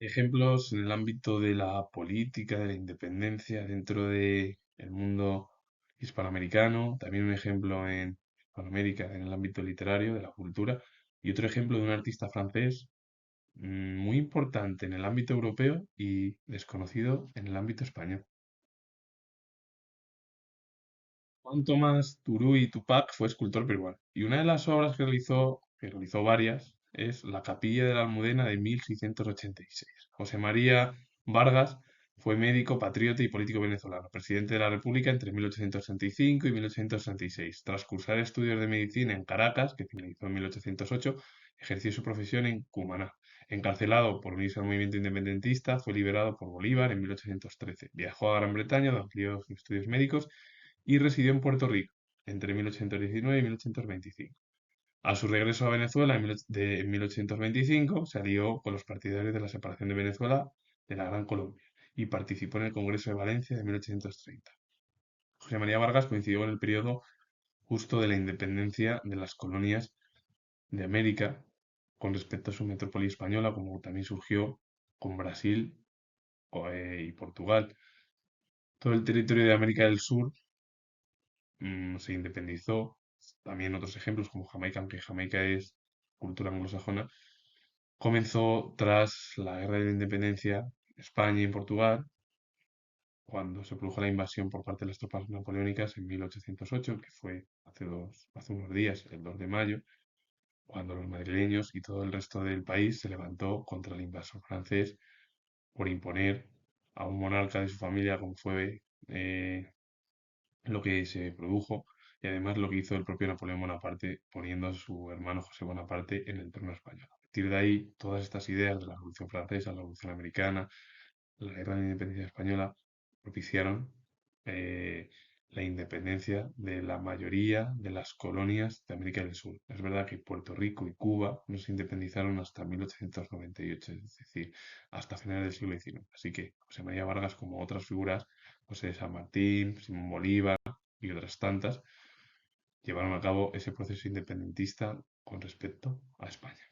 Ejemplos en el ámbito de la política, de la independencia dentro del mundo hispanoamericano, también un ejemplo en Hispanoamérica en el ámbito literario, de la cultura, y otro ejemplo de un artista francés muy importante en el ámbito europeo y desconocido en el ámbito español. Juan Tomás Turuy Tupac fue escultor peruano y una de las obras que realizó varias, es la Capilla de la Almudena de 1686. José María Vargas fue médico, patriota y político venezolano, presidente de la República entre 1865 y 1866. Tras cursar estudios de medicina en Caracas, que finalizó en 1808, ejerció su profesión en Cumaná. Encarcelado por unirse al movimiento independentista, fue liberado por Bolívar en 1813. Viajó a Gran Bretaña, donde amplió sus estudios médicos y residió en Puerto Rico entre 1819 y 1825. A su regreso a Venezuela en 1825, se alió con los partidarios de la separación de Venezuela de la Gran Colombia y participó en el Congreso de Valencia de 1830. José María Vargas coincidió con el periodo justo de la independencia de las colonias de América con respecto a su metrópoli española, como también surgió con Brasil y Portugal. Todo el territorio de América del Sur se independizó. También otros ejemplos como Jamaica, aunque Jamaica es cultura anglosajona, comenzó tras la Guerra de la Independencia España y Portugal, cuando se produjo la invasión por parte de las tropas napoleónicas en 1808, que fue hace unos días, el 2 de mayo, cuando los madrileños y todo el resto del país se levantó contra el invasor francés por imponer a un monarca de su familia, como fue lo que se produjo y además lo que hizo el propio Napoleón Bonaparte poniendo a su hermano José Bonaparte en el trono español. A partir de ahí, todas estas ideas de la Revolución Francesa, la Revolución Americana, la Guerra de la Independencia Española propiciaron eh, la independencia de la mayoría de las colonias de América del Sur. Es verdad que Puerto Rico y Cuba no se independizaron hasta 1898, es decir, hasta finales del siglo XIX. Así que José María Vargas, como otras figuras, José de San Martín, Simón Bolívar y otras tantas, llevaron a cabo ese proceso independentista con respecto a España.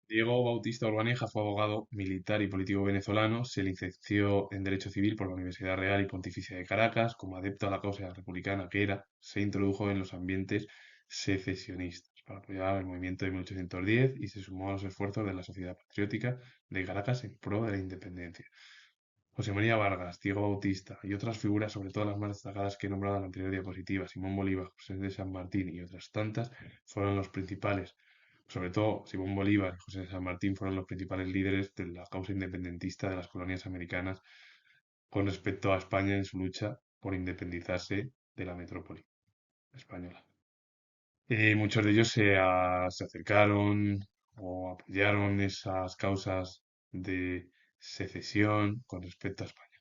Diego Bautista Urbaneja fue abogado, militar y político venezolano. Se licenció en Derecho Civil por la Universidad Real y Pontificia de Caracas. Como adepto a la causa republicana que era, se introdujo en los ambientes secesionistas para apoyar el movimiento de 1810 y se sumó a los esfuerzos de la Sociedad Patriótica de Caracas en pro de la independencia. José María Vargas, Diego Bautista y otras figuras, sobre todo las más destacadas que he nombrado en la anterior diapositiva, Simón Bolívar, José de San Martín y otras tantas, fueron los principales. Sobre todo, Simón Bolívar y José de San Martín fueron los principales líderes de la causa independentista de las colonias americanas con respecto a España en su lucha por independizarse de la metrópoli española. Muchos de ellos se acercaron o apoyaron esas causas de secesión con respecto a España.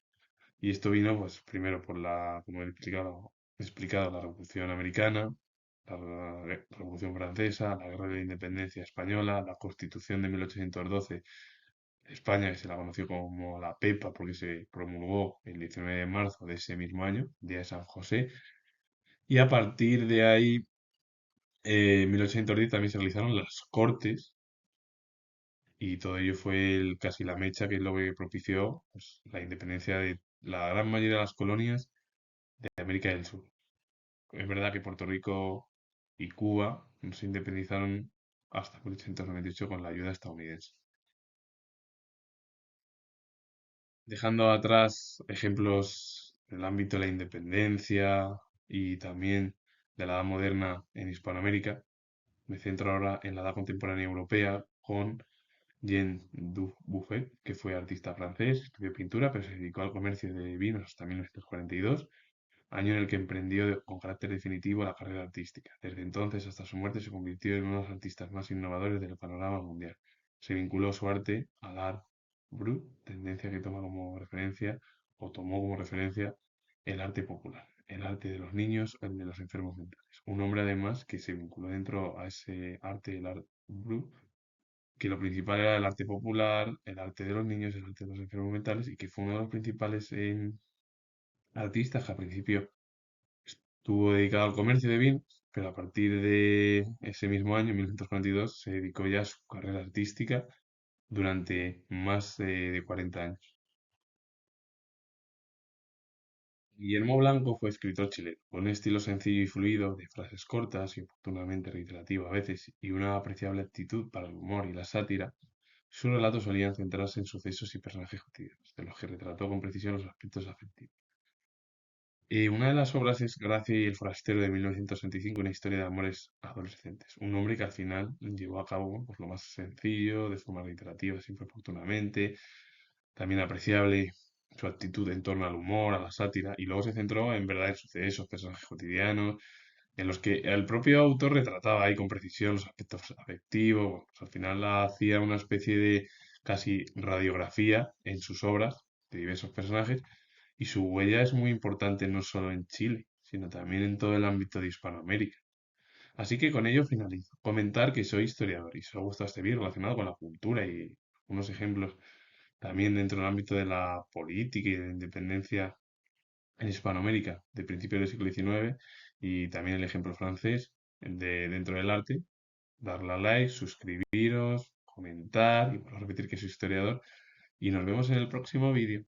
Y esto vino, pues, primero por como he explicado, la Revolución Americana, la Revolución Francesa, la Guerra de la Independencia Española, la Constitución de 1812 de España, que se la conoció como la PEPA porque se promulgó el 19 de marzo de ese mismo año, Día de San José. Y a partir de ahí, en 1810 también se realizaron las Cortes y todo ello fue casi la mecha que es lo que propició, pues, la independencia de la gran mayoría de las colonias de América del Sur. Es verdad que Puerto Rico y Cuba no se independizaron hasta 1898 con la ayuda estadounidense. Dejando atrás ejemplos del ámbito de la independencia y también de la edad moderna en Hispanoamérica, me centro ahora en la edad contemporánea europea con Jean Dubuffet, que fue artista francés, estudió pintura, pero se dedicó al comercio de vinos hasta 1942, año en el que emprendió con carácter definitivo la carrera artística. Desde entonces hasta su muerte se convirtió en uno de los artistas más innovadores del panorama mundial. Se vinculó su arte al art brut, tendencia que toma como referencia o tomó como referencia el arte popular, el arte de los niños, el de los enfermos mentales. Un hombre además que se vinculó dentro a ese arte, el art brut, que lo principal era el arte popular, el arte de los niños, el arte de los enfermos mentales y que fue uno de los principales artistas que al principio estuvo dedicado al comercio de vinos, pero a partir de ese mismo año, 1942, se dedicó ya a su carrera artística durante más de 40 años. Guillermo Blanco fue escritor chileno, con un estilo sencillo y fluido, de frases cortas y oportunamente reiterativo a veces, y una apreciable aptitud para el humor y la sátira. Sus relatos solían centrarse en sucesos y personajes cotidianos, de los que retrató con precisión los aspectos afectivos. Una de las obras es Gracia y el forastero de 1965, una historia de amores adolescentes. Un hombre que al final llevó a cabo pues, lo más sencillo, de forma reiterativa, siempre oportunamente, también apreciable su actitud en torno al humor, a la sátira, y luego se centró en verdad en sucesos, personajes cotidianos, en los que el propio autor retrataba ahí con precisión los aspectos afectivos. Bueno, pues al final hacía una especie de casi radiografía en sus obras de diversos personajes y su huella es muy importante no solo en Chile, sino también en todo el ámbito de Hispanoamérica. Así que con ello finalizo. Comentar que soy historiador y si os ha gustado este vídeo relacionado con la cultura y unos ejemplos también dentro del ámbito de la política y de la independencia en Hispanoamérica de principios del siglo XIX y también el ejemplo francés de dentro del arte. Darle a like, suscribiros, comentar y vuelvo a repetir que soy historiador y nos vemos en el próximo vídeo.